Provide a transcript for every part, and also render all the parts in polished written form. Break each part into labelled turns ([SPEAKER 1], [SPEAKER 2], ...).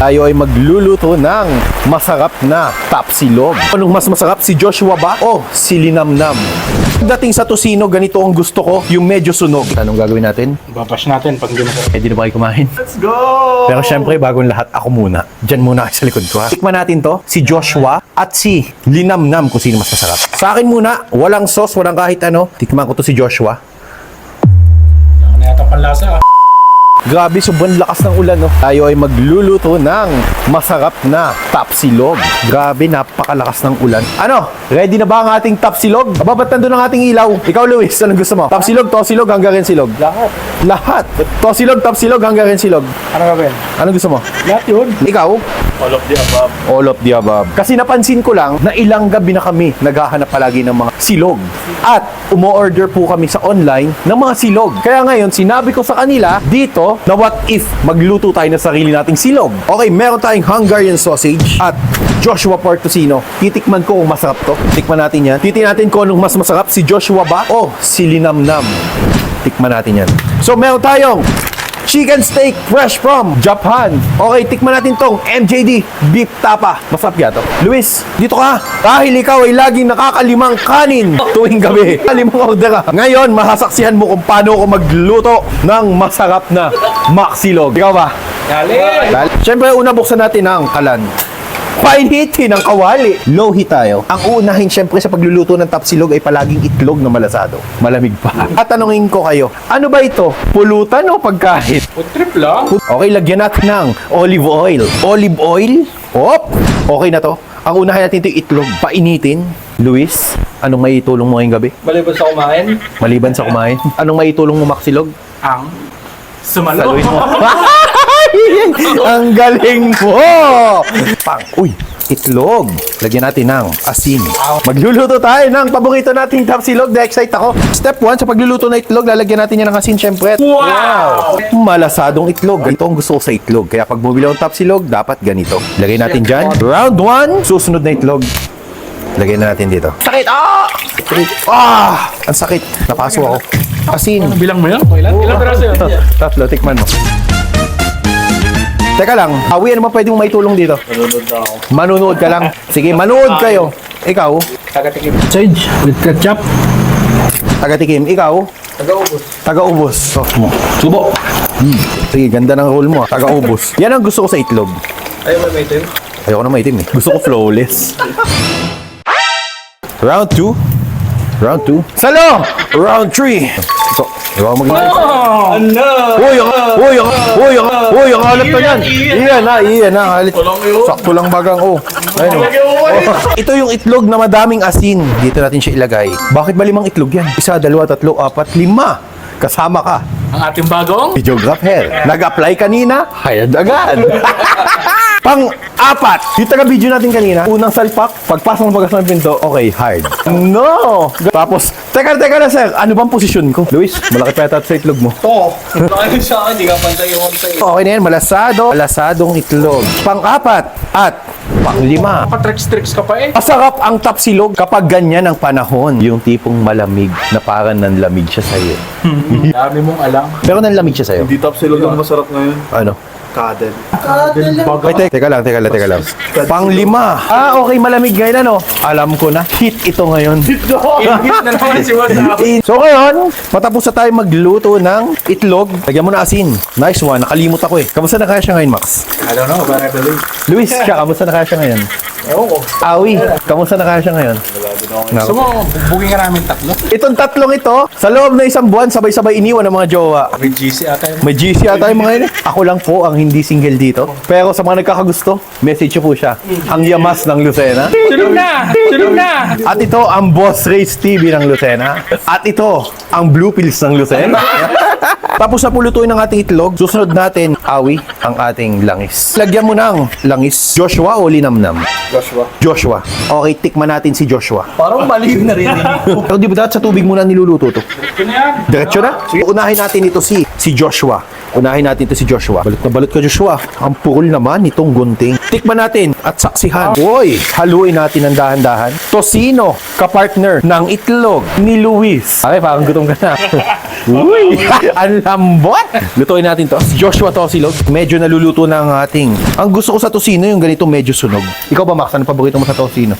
[SPEAKER 1] Tayo ay magluluto ng masarap na tapsilog. Anong mas masarap, si Joshua ba o si Linamnam? Dating sa tosino, ganito ang gusto ko, yung medyo sunog. Anong gagawin natin?
[SPEAKER 2] Babash natin pag hindi masarap.
[SPEAKER 1] Eh, di na ba kayo kumain?
[SPEAKER 2] Let's go!
[SPEAKER 1] Pero syempre, bagong lahat, ako muna. Diyan muna kayo sa likod ko, ha? Tikman natin to, si Joshua at si Linamnam kung sino mas masarap. Sa akin muna, walang sauce, walang kahit ano. Tikman ko to si Joshua.
[SPEAKER 2] Wala na yata panlasa ah.
[SPEAKER 1] Grabe, sobrang lakas ng ulan, no? Tayo ay magluluto ng masarap na tapsilog. Grabe, napakalakas ng ulan. Ano? Ready na ba ang ating tapsilog? Aba, ba't nandun ang ating ilaw? Ikaw, Luis, anong gusto mo? Tapsilog, tosilog, hanggang rin silog.
[SPEAKER 2] Lahat.
[SPEAKER 1] Lahat. Tosilog, tapsilog, hanggang rin silog.
[SPEAKER 2] Ano gawin?
[SPEAKER 1] Anong gusto mo?
[SPEAKER 2] Lahat yun.
[SPEAKER 1] Ikaw?
[SPEAKER 2] All of the above.
[SPEAKER 1] All of the above. Kasi napansin ko lang na ilang gabi na kami naghahanap palagi ng mga silog. At umo-order po kami sa online ng mga silog. Kaya ngayon, sinabi ko sa kanila dito na what if magluto tayo ng sarili nating silog. Okay, meron tayong Hungarian sausage at Joshua pork tocino. Titikman ko kung masarap to. Tikman natin yan. Titikman natin kung anong mas masarap, si Joshua ba o si Linamnam. Tikman natin yan. So, meron tayong chicken steak fresh from Japan. Okay, tikman natin tong MJD beef tapa. Masarap to. Luis, dito ka. Dahil ikaw ay laging nakakalimang kanin tuwing gabi. Limang order ka. Ngayon, masasaksihan mo kung paano ako magluto ng masarap na maksilog. Ikaw ba?
[SPEAKER 2] Dali!
[SPEAKER 1] Siyempre, una buksan natin ang kalan. Painitin ang kawali. Low heat tayo. Ang uunahin syempre sa pagluluto ng tapsilog ay palaging itlog na malasado. Malamig pa. At tanungin ko kayo, ano ba ito? Pulutan o pagkain?
[SPEAKER 2] Food trip lang.
[SPEAKER 1] Okay, lagyan natin ng olive oil. Olive oil? Op! Okay na to. Ang unahin natin ito yung itlog. Painitin. Luis, anong maitulong mo ngayong gabi?
[SPEAKER 2] Maliban sa kumain,
[SPEAKER 1] Maliban sa kumain. Anong maitulong mo maksilog?
[SPEAKER 2] ang sumalo.
[SPEAKER 1] Saluhin mo. Ang galing mo! Pang, uy, itlog. Lagyan natin ng asin. Magluluto tayo ng paborito nating tapsilog. Na-excite ako. Step 1, sa pagluluto ng itlog, lalagyan natin yan ng asin, syempre.
[SPEAKER 2] Wow!
[SPEAKER 1] Malasadong itlog. Ito ang gusto ko sa itlog. Kaya pag bumili ng tapsilog, dapat ganito. Lagay natin dyan. Round 1, susunod na itlog. Lagyan na natin dito. Sakit! Ah! Ah! Ang sakit. Napaso ako. Asin.
[SPEAKER 2] Bilang mo yan? Ilan peraso yun?
[SPEAKER 1] Tatlo, tikman mo. Teka lang, Awi, ano ba pwede mong maitulong dito?
[SPEAKER 2] Nanonood na ako.
[SPEAKER 1] Manunood ka lang. Sige, manood kayo. Ikaw,
[SPEAKER 2] Taga-tikip. Sage with ketchup.
[SPEAKER 1] taga-tikim. Ikaw,
[SPEAKER 2] Taga-ubos.
[SPEAKER 1] taga-ubos. So, subo. Sige, ganda ng role mo. Taga-ubos. Yan ang gusto ko sa itlog.
[SPEAKER 2] Ayaw mo may itim?
[SPEAKER 1] Ayoko na maitim eh. Gusto ko flawless. Round 2. Round 2. Salo! Round 3. Ito. Iba mag-
[SPEAKER 2] Ano?
[SPEAKER 1] Uy, ang halit na yan. Iyan na, halit. Sakto lang bagang, Ayun, Ito yung itlog na madaming asin. Dito natin siya ilagay. Bakit ba 5 itlog yan? 1, 2, 3, 4, 5. Kasama ka.
[SPEAKER 2] Ang ating bagong
[SPEAKER 1] Videographer. Nag-apply kanina, hired agad. Pang-4. Yung taga-video natin kanina, unang salpak, pagpasok ng pagkasama ng pinto, okay, hired. No! Tapos, teka na sir, ano bang posisyon ko? Luis, malaki pa yata sa itlog mo.
[SPEAKER 2] to. Ayun sa akin, di ka pantay yung pantay.
[SPEAKER 1] Okay na yan, malasadong itlog. Pang-4 at pang-5.
[SPEAKER 2] Patricks ka pa eh.
[SPEAKER 1] Masarap ang tapsilog kapag ganyan ang panahon. Yung tipong malamig na parang nanlamig siya sa'yo.
[SPEAKER 2] Dami mong alam.
[SPEAKER 1] Pero nanlamig siya sa'yo.
[SPEAKER 3] Hindi tapsilog ang masarap ngayon.
[SPEAKER 1] Ano?
[SPEAKER 3] Kadel.
[SPEAKER 1] Ay, teka lang. Pang-5. Okay, malamig ngayon, ano? Alam ko na. Hit ito ngayon.
[SPEAKER 2] Ingit na naman si Wasabi.
[SPEAKER 1] So ngayon, matapos na tayo magluto ng itlog. Lagyan mo na asin. Nice one. Nakalimot ako eh. Kamusta na kaya siya ngayon, Max?
[SPEAKER 2] I don't know, but I believe.
[SPEAKER 1] Luis, kamusta na kaya siya ngayon?
[SPEAKER 2] Ewan ko.
[SPEAKER 1] Awi, kamusta na kaya siya ngayon?
[SPEAKER 2] Gusto mo, bugin ka namin tatlo?
[SPEAKER 1] Itong tatlong ito, sa loob ng isang buwan, sabay-sabay iniwan ng mga jowa.
[SPEAKER 2] May GC ata yun.
[SPEAKER 1] May GC ata yung mga yun eh. Ako lang po ang hindi single dito. Pero sa mga nagkakagusto, message nyo po siya. Ang yamas ng Lucena.
[SPEAKER 2] Sunog na!
[SPEAKER 1] At ito ang Boss Race TV ng Lucena. At ito ang Blue Pills ng Lucena. Tapos na pulutuin ng ating itlog, susunod natin, Awi, ang ating langis. Lagyan mo ng langis. Joshua o Linamnam? Joshua. Okay, tikman natin si Joshua.
[SPEAKER 2] Parang mali na rin.
[SPEAKER 1] Pero di ba dapat sa tubig muna niluluto to?
[SPEAKER 2] Ito na yan.
[SPEAKER 1] Diretso na? Unahin natin ito si Joshua. Unahin natin ito si Joshua. Balot na balot ka, Joshua. Ang purol naman itong gunting. Tikman natin at saksihan. Uy, haluin natin ng dahan-dahan. Tosino, kapartner ng itlog ni Luis. Okay, parang gutom ka na. Uy! Ang lambot! Lutuin natin to. Joshua Tosilog. Medyo naluluto na ang ating. Ang gusto ko sa tosino yung ganito medyo sunog. Ikaw ba, Max? Ano paborito mo sa tosino?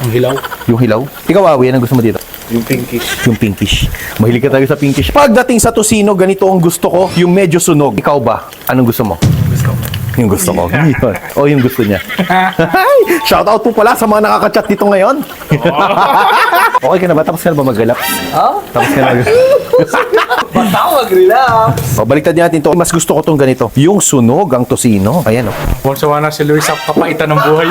[SPEAKER 2] Ang hilaw.
[SPEAKER 1] Yung hilaw? Ikaw, Awi, anong gusto mo dito?
[SPEAKER 3] Yung pinkish.
[SPEAKER 1] Yung pinkish. Mahilig ka tayo sa pinkish. Pagdating sa tosino, ganito ang gusto ko, yung medyo sunog. Ikaw ba? Anong gusto mo? Yung gusto ko. Yun. O yung gusto niya. Shoutout po pala sa mga nakaka-chat dito ngayon. Okay ka na ba? Tapos ka na ba mag-relax? Tapos ka na
[SPEAKER 2] Basta ako mag-relax.
[SPEAKER 1] O, baliktad natin to. Mas gusto ko tong ganito. Yung sunog ang tosino. Ayan o.
[SPEAKER 2] Sawa na si Luis sa kapaitan ng buhay.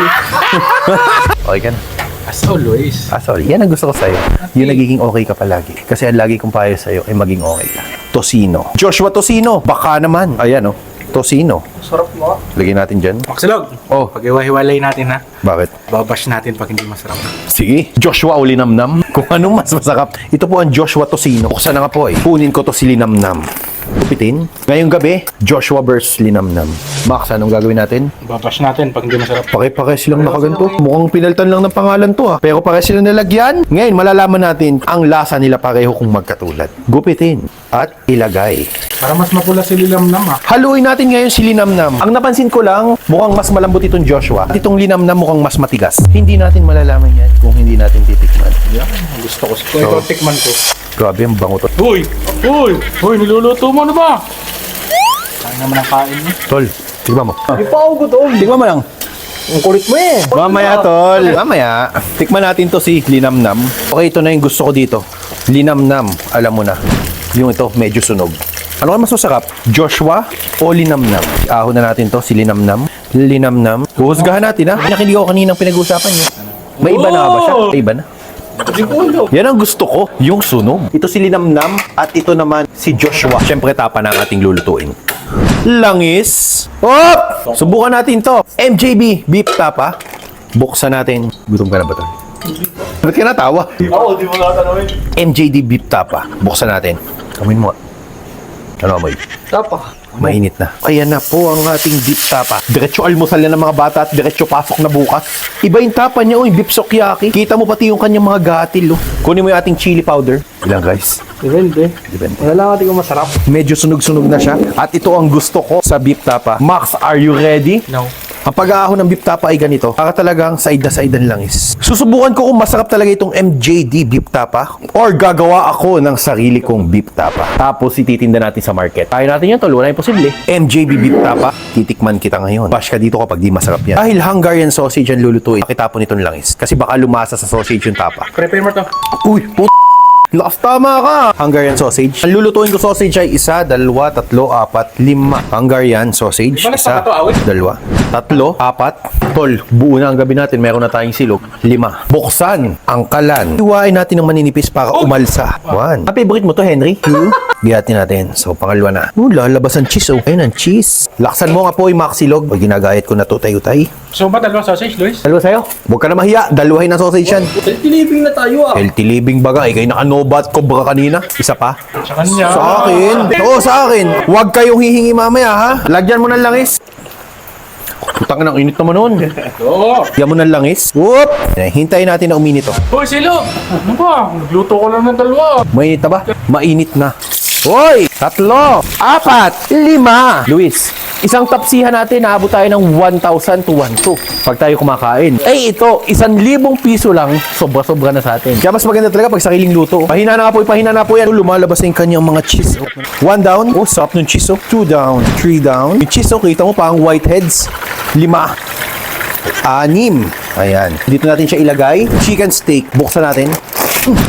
[SPEAKER 1] Okay ka na.
[SPEAKER 2] As always.
[SPEAKER 1] Sorry. Yan ang gusto ko sa'yo. Yung nagiging okay ka palagi. Kasi ang lagi kong payo sa'yo ay maging okay ka. Tosino. Joshua Tosino. Baka naman. Ayan o. Tosino.
[SPEAKER 2] Sarap mo.
[SPEAKER 1] Lagyan natin dyan.
[SPEAKER 2] Maksilog.
[SPEAKER 1] Oh.
[SPEAKER 2] Pag-iwahiwalay natin ha.
[SPEAKER 1] Bakit?
[SPEAKER 2] Babash natin pag hindi masarap.
[SPEAKER 1] Sige. Joshua o linamnam. Kung ano mas masarap. Ito po ang Joshua Tosino. Buksan na nga po eh. Kunin ko to si linamnam. Kupitin. Ngayong gabi, Joshua versus linamnam. Max, anong gagawin natin?
[SPEAKER 2] Babash natin pag hindi masarap.
[SPEAKER 1] Pare-pare silang nakaganto. Mukhang pinaltan lang ng pangalan to ha. Pero pare silang nalagyan. Ngayon, malalaman natin ang lasa nila pareho kung magkatulad. Gupitin at ilagay.
[SPEAKER 2] Para mas mapula si Lilamnam ha.
[SPEAKER 1] Haluin natin ngayon si linamnam. Ang napansin ko lang, mukhang mas malambot itong Joshua. At itong linamnam mukhang mas matigas. Hindi natin malalaman yan kung hindi natin titikman.
[SPEAKER 2] Yeah, gusto ko. Kung ito tikman ko.
[SPEAKER 1] Grabe, ang bango to.
[SPEAKER 2] Uy! Uy! Uy! Niluluto mo na ba? Kain naman ang kain mo.
[SPEAKER 1] Tol, tignan mo.
[SPEAKER 3] Hindi pa ako gutom.
[SPEAKER 1] Tignan mo lang.
[SPEAKER 3] Ang kulit mo eh.
[SPEAKER 1] Mamaya, tol. Mamaya. Tikman natin to si linamnam. Okay, ito na yung gusto ko dito. Linamnam, alam mo na. Yung ito, medyo sunog. Ano kaya mas masarap? Joshua o linamnam? Ahon na natin to, si linamnam. Linamnam. Huhusgahan natin ha. Nakinig ako kaninang pinag-uusapan niyo. May iba na nga ba siya? May iba na? Yan ang gusto ko, yung sunog. Ito si linamnam at ito naman si Joshua. Siyempre tapa na ang ating lulutuin. Langis. Hop! Subukan natin to. MJB beef tapa. Buksan natin. Gutom ka na ba to? Ba't ka natawa?
[SPEAKER 3] Oo, di mo natanawin.
[SPEAKER 1] MJD beef tapa. Buksan natin. Kamin mo. Ano amoy?
[SPEAKER 3] Tapa.
[SPEAKER 1] Mainit na. Ayan na po ang ating beef tapa. Diretso almusal na ng mga bata at diretso pasok na bukas. Iba yung tapa niya, beef sukiyaki. Kita mo pati yung kanyang mga gatil, oh. Kunin mo yung ating chili powder. Ilang guys?
[SPEAKER 3] Depende.
[SPEAKER 1] Depende.
[SPEAKER 3] Wala lang natin kung masarap.
[SPEAKER 1] Medyo sunog-sunog na siya. At ito ang gusto ko sa beef tapa. Max, are you ready?
[SPEAKER 2] No.
[SPEAKER 1] Ang pag-aahon ng beef tapa ay ganito. Para talagang side na side ang langis. Susubukan ko kung masarap talaga itong MJD beef tapa or gagawa ako ng sarili kong beef tapa. Tapos ititinda natin sa market. Kaya natin yan, tol. Wala imposible. MJD beef tapa. Titikman kita ngayon. Bash ka dito kapag di masarap yan. Dahil Hungarian sausage ang lulutuin. Pakitapon itong langis. Kasi baka lumasa sa sausage yung tapa.
[SPEAKER 2] Prepare mo to.
[SPEAKER 1] Uy, lakas, tama ka! Hungarian sausage. Ang lulutuin ko sausage ay 1, 2, 3, 4, 5. Hungarian sausage.
[SPEAKER 2] Di ba nagpaka to, awit?
[SPEAKER 1] 2, 3, 4. Tol, buo na ang gabi natin. Meron na tayong silog. 5. Buksan ang kalan. Iwain natin ng maninipis para umalsa. 1. Ang favorite mo to, Henry? 2. Biyatin natin. So, pangalawa na. Lalabas ang cheese. Ayun ang cheese. Laksan mo nga po yung maksilog. O, ginagayat ko na to, tayo-tay.
[SPEAKER 2] So ba dalawang sausage, Luis?
[SPEAKER 1] Dalawa sa'yo. Huwag ka na mahiya. Dalawahin na sausage yan.
[SPEAKER 3] Healthy living na tayo ah.
[SPEAKER 1] Healthy living baga. Ikay naka-nobat cobra kanina. Isa pa.
[SPEAKER 2] Sa kanya.
[SPEAKER 1] Sa akin. Oo, sa akin. Huwag kayong hihingi mamaya, ha? Lagyan mo ng langis. Putang ng init naman nun.
[SPEAKER 2] Oo.
[SPEAKER 1] Lagyan mo ng langis. Whoop! Hintayin natin na uminit to.
[SPEAKER 2] Uy, Silo! Ano ba? Nagluto ko lang ng dalawa.
[SPEAKER 1] Mainit na ba? Mainit na. Hoy! 3, 4, 5. Luis, isang tapsihan natin, naabot tayo ng 1,000 to 1,200 pag tayo kumakain. Eh ito, 1,000 piso lang, sobra-sobra na sa atin. Kaya mas maganda talaga pag sariling luto. Pahina na po yan. Lumalabas na yung kanyang mga cheese. 1 down. Oh, sarap ng cheese. 2 down. 3 down. Yung cheese, kita mo parang whiteheads. 5. 6. Ayan. Dito natin siya ilagay. Chicken steak. Buksan natin.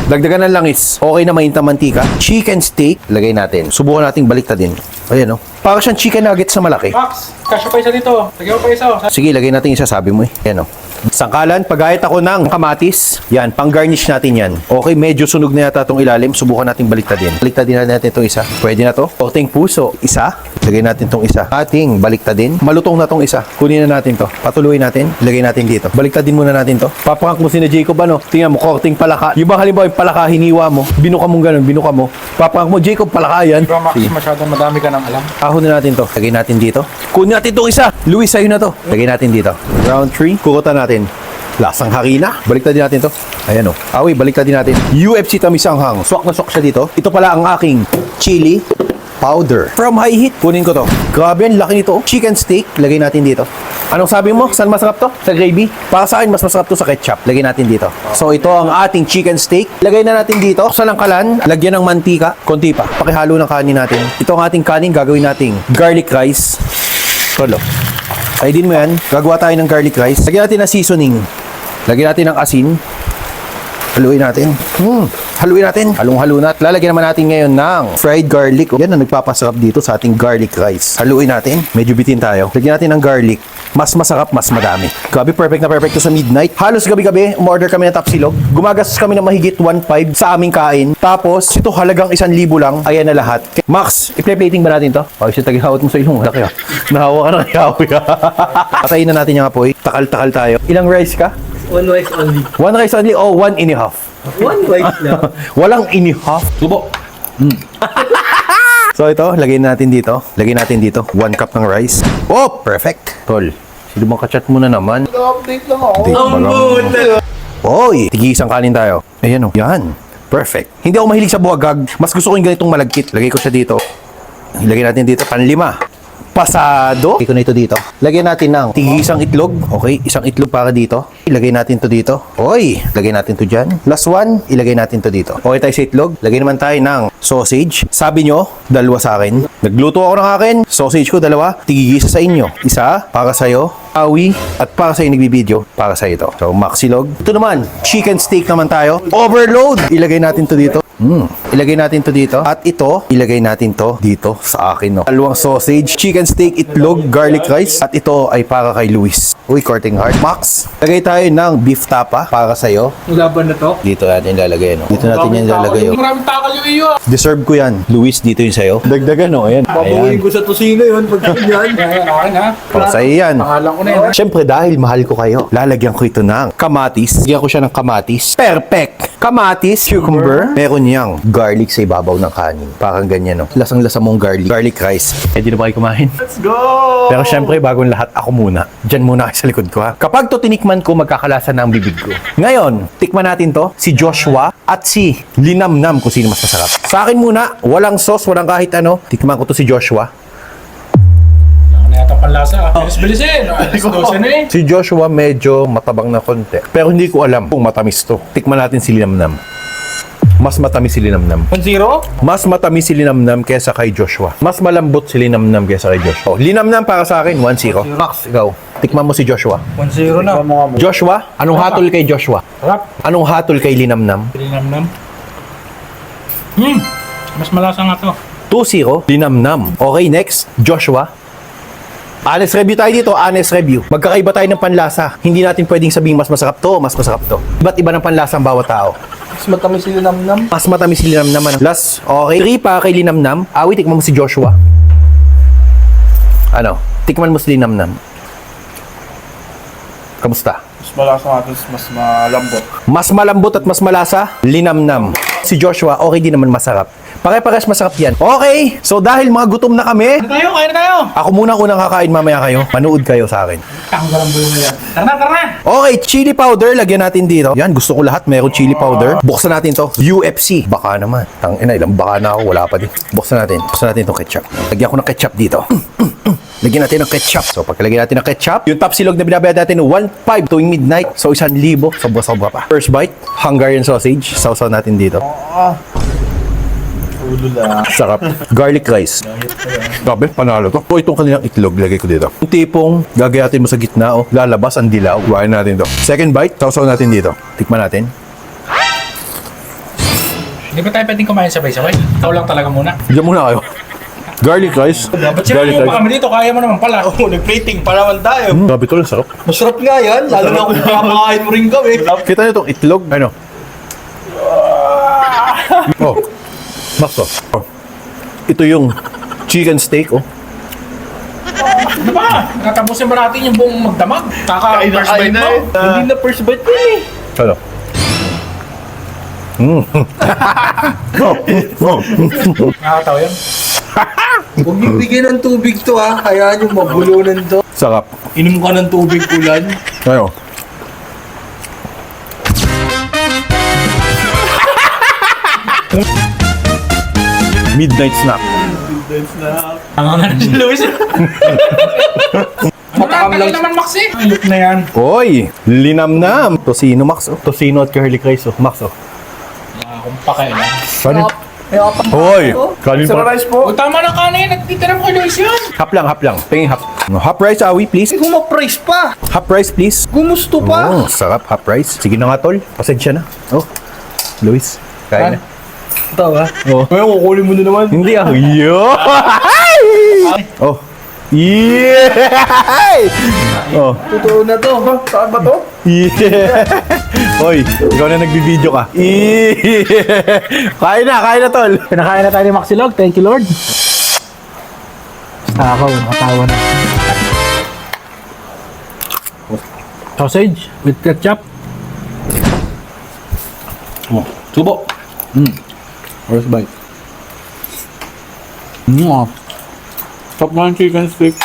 [SPEAKER 1] Dagdagan ng langis. Okay na mainit na mantika. Chicken steak. Lagay natin. Subukan nating baliktadin. Ayan, oh. Para siyang chicken nuggets na malaki.
[SPEAKER 2] Max, kasya pa isa dito. Lagyan mo pa isa.
[SPEAKER 1] Sige, lagay natin isa, sabi mo eh. Ayan, oh. Sangkalan, paggayat ako ng kamatis. Yan, pang-garnish natin yan. Okay, medyo sunog na yata itong ilalim. Subukan nating baliktadin. Baliktadin natin itong isa. Pwede na to. Korteng puso, isa. Lagay natin itong isa. Ating baliktadin. Malutong na itong isa. Kunin na natin to. Patuloy natin. Lagay natin dito. Baliktadin muna natin to. Paprank mo si na Jacob, ano? Tingnan mo, korteng palaka. Yung bang halimbawa yung palaka, hiniwa mo. Binuka mong ganun, binuka mo. Paprank mo, Jacob, palaka yan.
[SPEAKER 2] Pero Max, masyadong madami ka ng alam.
[SPEAKER 1] Ahon na natin to. Lagay natin dito. Kunin natin itong isa. Luis, sa'yo na to. Lagay natin dito. Round 3. Kukutan natin. Lasang harina. Baliktad din natin to. Ayan o. Awi, baliktad din natin. UFC tamis anghang. Swak na swak siya dito. Ito pala ang aking chili powder. From high heat. Kunin ko to. Grabe yan, laki nito. Chicken steak. Lagay natin dito. Anong sabi mo? Saan masarap to? Sa gravy? Para sa akin, mas masarap to sa ketchup. Lagay natin dito. So, ito ang ating chicken steak. Lagay na natin dito. Sa langkalan, lagyan ng mantika. Konti pa. Pakihalo ng kanin natin. Ito ang ating kanin. Gagawin nating garlic rice. Tolo. Kaidin mo yan. Gagawa tayo ng garlic rice. Lagyan natin ng seasoning. Lagyan natin ng asin. Haluin natin. Haluin natin. Halong-halo na. At lalagyan naman natin ngayon ng fried garlic. Yan ang nagpapasarap dito sa ating garlic rice. Haluin natin. Medyo bitin tayo. Lagyan natin ng garlic. Mas masarap, mas madami. Grabe, perfect na perfect to sa midnight. Halos gabi-gabi, umorder kami ng Tapsilog. Gumagastos kami ng mahigit 1.5 sa aming kain. Tapos, ito halagang 1,000 lang. Ayan na lahat. Max, i-plating ba natin to? O, siya tagihawat mo sa ilong. Laki ah. Nahawa ka na kayawi. Patayin na natin yung apoy. Takal-takal tayo. Ilang rice ka?
[SPEAKER 3] One rice only.
[SPEAKER 1] One rice only o 1.5?
[SPEAKER 3] One rice lang.
[SPEAKER 1] Walang inihaf.
[SPEAKER 2] Tubo.
[SPEAKER 1] So ito, lagyan natin dito. Lagyan natin dito. 1 cup ng rice. Oh, perfect. Tol, sino bang kachat mo na naman?
[SPEAKER 3] Update lang ako.
[SPEAKER 1] Update pa lang. Oy, tigisang kanin tayo. Ayan o. Yan. Perfect. Hindi ako mahilig sa buwagag. Mas gusto ko yung ganitong malagkit. Lagay ko siya dito. Ilagay natin dito. Panlima. Pasado. Lagay ko na ito dito. Lagyan natin ng tigisang itlog. Okay, isang itlog para dito. Ilagay natin to dito. Oy, lagay natin to dyan. Last one, ilagay natin to dito. Okay tayo sa itlog. Lagay naman tayo ng sausage. Sabi nyo, dalawa sa akin. Nagluto ako ng akin. Sausage ko, dalawa. Tigigisa sa inyo. Isa, para sa'yo. Awi. At para sa'yo nagbibideo. Para sa'yo ito. So, maxilog. Ito naman, chicken steak naman tayo. Overload. Ilagay natin to dito. Ilagay natin to dito. At ito, ilagay natin to dito sa akin. No? Dalawang sausage, chicken steak, itlog, garlic rice. At ito ay para kay Luis. Uy, courting heart. Max, lagay tayo ng beef tapa para sa'yo.
[SPEAKER 3] Laban na to.
[SPEAKER 1] Dito natin lalagay, no? Dito natin yan lalagay, oh.
[SPEAKER 2] Maraming takal yung iyo.
[SPEAKER 1] Deserve ko yan. Luis, dito yun sa'yo. Dagdagan, no? Ayan.
[SPEAKER 3] Babawiin ko sa tosino yun pag ganyan.
[SPEAKER 2] Ayan, okay na.
[SPEAKER 1] Oh, sa'yo yan.
[SPEAKER 2] Pangalan ko na yun.
[SPEAKER 1] Siyempre, dahil mahal ko kayo, lalagyan ko ito ng kamatis. Lagyan ko siya ng kamatis. Perfect! Kamatis, cucumber. Meron niyang garlic sa ibabaw ng kanin. Parang ganyan, no? Lasang-lasa mong garlic. Garlic rice. Eh, di na ba kayo kumain?
[SPEAKER 3] Let's go!
[SPEAKER 1] Pero syempre, bagong lahat, ako muna. Diyan muna kayo sa likod ko, ha? Kapag to tinikman ko, magkakalasa na ang bibig ko. Ngayon, tikman natin to, si Joshua at si Linamnam kung sino mas masarap. Sa akin muna, walang sauce, walang kahit ano. Tikman ko to si Joshua.
[SPEAKER 2] Ano na yata panlasa. Bilis-bilisin. Alas 12 na eh.
[SPEAKER 1] Si Joshua medyo matabang na konti. Pero hindi ko alam kung matamis to. Tikman natin si Linamnam. Mas matamis si Linamnam.
[SPEAKER 2] 1-0?
[SPEAKER 1] Mas matamis si Linamnam kesa kay Joshua. Mas malambot si Linamnam kesa kay Joshua. Oh, Linamnam para sa akin, 1-0. Max, ikaw. Tikman mo si Joshua.
[SPEAKER 2] 1-0 na.
[SPEAKER 1] Joshua, anong hatol kay Joshua?
[SPEAKER 2] Sarap.
[SPEAKER 1] Anong hatol kay Linamnam?
[SPEAKER 2] Linamnam. Mas malasa nga to.
[SPEAKER 1] 2-0, Linamnam. Okay, next, Joshua. Honest review tayo dito, honest review. Magkakaiba tayo ng panlasa. Hindi natin pwedeng sabihin mas masarap to, mas masarap to. Iba't iba ng panlasa ang bawat tao.
[SPEAKER 3] Mas matamis sila namnam.
[SPEAKER 1] Mas matamis si Linamnam. Last, okay. 3 pa kay Linamnam. Awi, tikman mo si Joshua. Ano? Tikman mo si Linamnam. Kamusta?
[SPEAKER 2] Mas malasa nga to. Mas malambot.
[SPEAKER 1] Mas malambot at mas malasa, Linamnam. Si Joshua, okay din naman masarap. Pare-pares masarap yan. Okay, so dahil mga gutom na kami,
[SPEAKER 2] Kain na tayo.
[SPEAKER 1] ako muna ang unang kakain, mamaya kayo. Manood kayo sa akin.
[SPEAKER 2] Tanggal ang bulo na yan. Tara na.
[SPEAKER 1] Okay, chili powder, lagyan natin dito. Yan, gusto ko lahat, meron chili powder. Buksan natin to. UFC. Baka naman. Tangina, ilang baka na ako, wala pa din. Buksan natin itong ketchup. Lagyan ko ng ketchup dito. Lagyan natin ng ketchup. So, pagkalagyan natin ng ketchup, yung Tapsilog na binabayad natin 1.5 tuwing midnight. So, 1,000. Sobra-sobra pa. First bite, Hungarian sausage. Sausaw natin dito. Sarap. Garlic rice. Grabe, panalo to. O, itong kanilang itlog, lagay ko dito. Yung tipong, gagayatin mo sa gitna, oh, lalabas ang dilaw. Kuhain natin to. Second bite, sausaw natin dito. Tikman natin.
[SPEAKER 2] Hindi ba tayo pwedeng kumain sabay-sabay? Ikaw lang talaga muna.
[SPEAKER 1] Diyan muna kayo. Garlic rice.
[SPEAKER 2] Ba't sila
[SPEAKER 1] Garlic
[SPEAKER 2] mo pa
[SPEAKER 1] rice.
[SPEAKER 2] kami dito? Kaya mo naman pala.
[SPEAKER 3] Oo, nag-plating pa naman tayo.
[SPEAKER 1] Grabe to, sarap.
[SPEAKER 3] Masarap nga yan. Lalo na kung makakain mo rin kami.
[SPEAKER 1] Kita niyo itong itlog? Ano? Oh. Max, oh. Ito yung chicken steak, oh.
[SPEAKER 2] Ano ba? Natapusin ba natin yung buong magdamag? Kaka-first bite mo?
[SPEAKER 3] Hindi na first bite mo eh.
[SPEAKER 1] Ano?
[SPEAKER 2] Nakakatawa yun.
[SPEAKER 3] Huwag niyo bigyan ng tubig to ha. Hayaan niyo mabulunan to.
[SPEAKER 1] Sarap.
[SPEAKER 3] Inom ka ng tubig ulan.
[SPEAKER 1] Ano? Midnight snack.
[SPEAKER 2] Ano na si Luis? Ano na, tagal naman, Maxi? Look na yan.
[SPEAKER 1] Oy, linamnam. Tosino, Max. Oh. Tosino at curly fries. Oh. Max, oh.
[SPEAKER 2] Akong pakailan.
[SPEAKER 1] Kanin. Hoy, kanin
[SPEAKER 3] Sa
[SPEAKER 1] pa.
[SPEAKER 3] rice po.
[SPEAKER 2] O tama na kanin, nagtitira mo kay Luis yun.
[SPEAKER 1] Hap lang. Tingin hap. Half rice, awi, please.
[SPEAKER 3] Gumaprice pa.
[SPEAKER 1] Half rice, please.
[SPEAKER 3] Gumusto pa.
[SPEAKER 1] Oh, sarap. Half rice. Sige na nga, tol. Pasensya na. Oh, Luis. Kain na.
[SPEAKER 3] Ito ba?
[SPEAKER 1] Oh.
[SPEAKER 3] Ngayon, kukunin mo na naman.
[SPEAKER 1] Hindi ah. Yo! Oh. Yeah! Oh.
[SPEAKER 3] Totoo na to. Saan ba to?
[SPEAKER 1] Yeah! Hoy, ikaw na nagbibideo ka. Yeah! Kain na, tol.
[SPEAKER 2] Pinakain na tayo ni Maxilog. Thank you, Lord. Ako, nakatawa na. Sausage with ketchup.
[SPEAKER 3] Oh, subo.
[SPEAKER 2] First bite. Top na yung chicken stick.